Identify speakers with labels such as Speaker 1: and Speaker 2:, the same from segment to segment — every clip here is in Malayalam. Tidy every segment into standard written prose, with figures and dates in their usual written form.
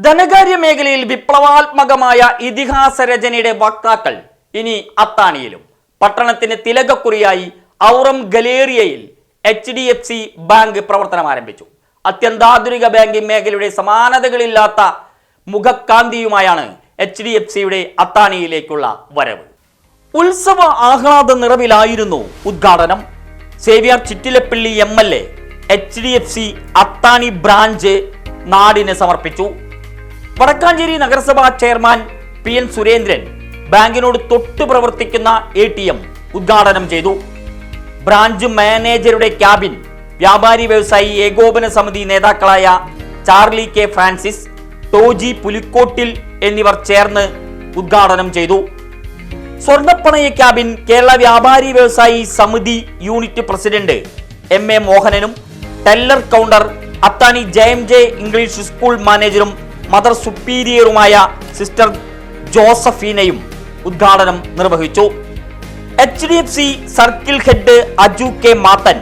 Speaker 1: ധനകാര്യ മേഖലയിൽ വിപ്ലവാത്മകമായ ഇതിഹാസ രചനയുടെ വക്താക്കൾ ഇനി അത്താണിയിലും. പട്ടണത്തിന് തിലകക്കുറിയായി ഔറം ഗലേറിയയിൽ HDFC ബാങ്ക് പ്രവർത്തനം ആരംഭിച്ചു. അത്യന്താധുനിക ബാങ്കിംഗ് മേഖലയുടെ സമാനതകളില്ലാത്ത മുഖക്കാന്തിയുമായാണ് HDFCയുടെ അത്താണിയിലേക്കുള്ള വരവ്. ഉത്സവ ആഹ്ലാദ നിറവിലായിരുന്നു ഉദ്ഘാടനം. സേവ്യർ ചിറ്റിലപ്പള്ളി MLA HDFC അത്താണി ബ്രാഞ്ച് നാടിന് സമർപ്പിച്ചു. വടക്കാഞ്ചേരി നഗരസഭാ ചെയർമാൻ PN സുരേന്ദ്രൻ ബാങ്കിനോട് തൊട്ടു പ്രവർത്തിക്കുന്ന ATM ഉദ്ഘാടനം ചെയ്തു. ബ്രാഞ്ച് മാനേജറുടെ ക്യാബിൻ വ്യാപാരി വ്യവസായി ഏകോപന സമിതി നേതാക്കളായ Charlie K Francis, Toji Pulikkottil എന്നിവർ ചേർന്ന് ഉദ്ഘാടനം ചെയ്തു. സ്വർണ്ണപ്പണയ ക്യാബിൻ കേരള വ്യാപാരി വ്യവസായി സമിതി യൂണിറ്റ് പ്രസിഡന്റ് MA മോഹനനും teller counter Athani JMJ English school മാനേജറും മദർ സുപ്പീരിയറുമായ സിസ്റ്റർ ജോസഫീനയും ഉദ്ഘാടനം നിർവഹിച്ചു. HDFC circle head Aju K Mathan,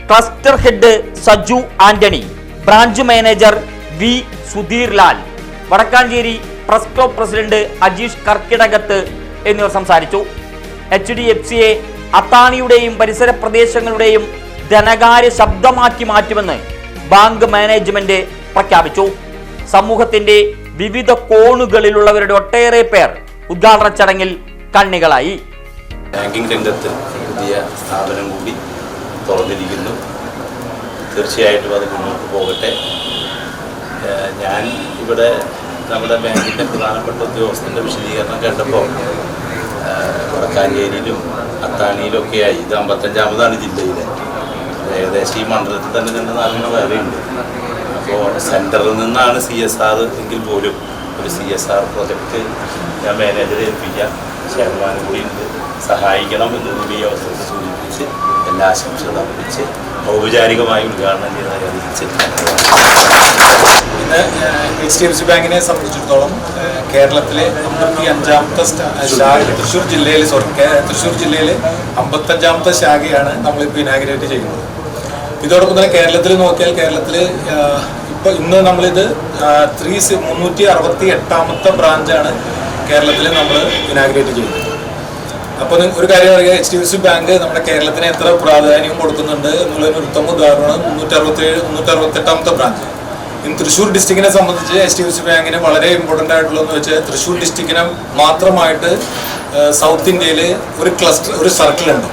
Speaker 1: cluster head Saju Antony, branch manager V Sudheer Lal, Vadakkanchery press club president Ajeesh Karkidakathu എന്നിവർ സംസാരിച്ചു. HDFCയെ അത്താണിയുടെയും പരിസര പ്രദേശങ്ങളുടെയും ധനകാര്യ ശബ്ദമാക്കി മാറ്റുമെന്ന് ബാങ്ക് മാനേജ്മെന്റ് പ്രഖ്യാപിച്ചു. സമൂഹത്തിന്റെ വിവിധ കോണുകളിലുള്ളവരുടെ ഒട്ടേറെ പേർ ഉദ്ഘാടന ചടങ്ങിൽ കണ്ണികളായി.
Speaker 2: ബാങ്കിംഗ് രംഗത്ത് പുതിയ സ്ഥാപനം കൂടി തുറന്നിരിക്കുന്നു. തീർച്ചയായിട്ടും അത് മുന്നോട്ട് പോകട്ടെ. ഞാൻ ഇവിടെ നമ്മുടെ ബാങ്കിൻ്റെ പ്രധാനപ്പെട്ട ഉദ്യോഗസ്ഥൻ്റെ വിശദീകരണം കണ്ടപ്പോൾ വടക്കാഞ്ചേരിയിലും അത്താണിയിലൊക്കെയായി ഇത് 55ാമതാണ് ജില്ലയിലെ. ഏകദേശം ഈ മണ്ഡലത്തിൽ തന്നെ 2-4 വേറെയുണ്ട്. അപ്പോൾ സെൻറ്ററിൽ നിന്നാണ് CSR എങ്കിൽ പോലും ഒരു CSR പ്രൊജക്റ്റ് ഞാൻ മാനേജറെ ഏൽപ്പിക്കാം, ചെയർമാൻ കൂടി സഹായിക്കണം എന്നുകൂടി ഈ അവസരത്തിൽ സൂചിപ്പിച്ച് എല്ലാ ആശംസകളും അറിയിച്ച് ഔപചാരികമായി ഉദ്ഘാടനം ചെയ്തതായി അറിയിച്ച്
Speaker 3: ഇന്ന് HDFC ബാങ്കിനെ സംബന്ധിച്ചിടത്തോളം കേരളത്തിലെ 55ാമത്തെ ശാഖ തൃശ്ശൂർ ജില്ലയിലെ 55ാമത്തെ ശാഖയാണ് നമ്മളിപ്പോൾ ഇനാഗുറേറ്റ് ചെയ്യുന്നത്. ഇതോടൊപ്പം തന്നെ കേരളത്തിൽ നോക്കിയാൽ കേരളത്തിൽ ഇന്ന് നമ്മളിത് 368ാമത്തെ ബ്രാഞ്ചാണ് കേരളത്തിൽ നമ്മൾ ഇനാഗുറേറ്റ് ചെയ്യുന്നത്. അപ്പോൾ ഒരു കാര്യം അറിയാം, HDFC ബാങ്ക് നമ്മുടെ കേരളത്തിന് എത്ര പ്രാധാന്യം കൊടുക്കുന്നുണ്ട് എന്നുള്ളതിന് ഉത്തമ ഉദാഹരണമാണ് 368ാമത്തെ ബ്രാഞ്ച്. ഇന്ന് തൃശ്ശൂർ ഡിസ്ട്രിക്റ്റിനെ സംബന്ധിച്ച് HDFC ബാങ്കിന് വളരെ ഇമ്പോർട്ടൻ്റ് ആയിട്ടുള്ളതെന്ന് വെച്ചാൽ തൃശ്ശൂർ ഡിസ്ട്രിക്റ്റിനെ മാത്രമായിട്ട് സൗത്ത് ഇന്ത്യയിൽ ഒരു സർക്കിൾ ഉണ്ട്.